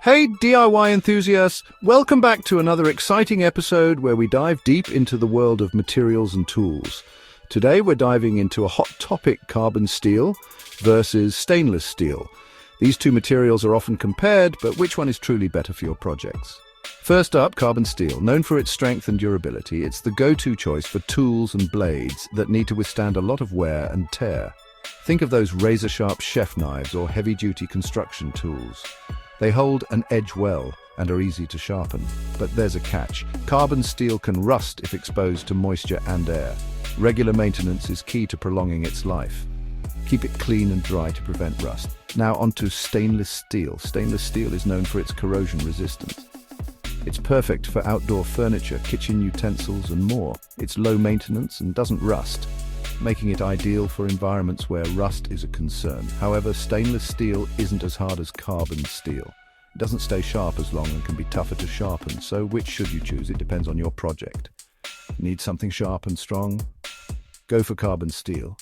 Hey DIY enthusiasts, welcome back to another exciting episode where we dive deep into the world of materials and tools. Today we're diving into a hot topic, carbon steel versus stainless steel. These two materials are often compared, but which one is truly better for your projects? First up, carbon steel. Known for its strength and durability, it's the go-to choice for tools and blades that need to withstand a lot of wear and tear. Think of those razor-sharp chef knives or heavy-duty construction tools. They hold an edge well and are easy to sharpen. But there's a catch. Carbon steel can rust if exposed to moisture and air. Regular maintenance is key to prolonging its life. Keep it clean and dry to prevent rust. Now onto stainless steel. Stainless steel is known for its corrosion resistance. It's perfect for outdoor furniture, kitchen utensils and more. It's low maintenance and doesn't rust, making it ideal for environments where rust is a concern. However, stainless steel isn't as hard as carbon steel. It doesn't stay sharp as long and can be tougher to sharpen, so which should you choose? It depends on your project. Need something sharp and strong? Go for carbon steel.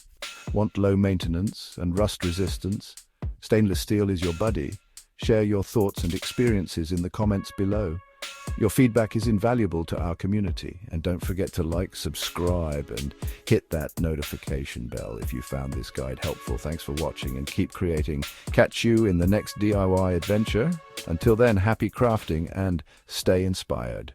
Want low maintenance and rust resistance? Stainless steel is your buddy. Share your thoughts and experiences in the comments below. Your feedback is invaluable to our community, and don't forget to like, subscribe, and hit that notification bell if you found this guide helpful. Thanks for watching and keep creating. Catch you in the next DIY adventure. Until then, happy crafting and stay inspired.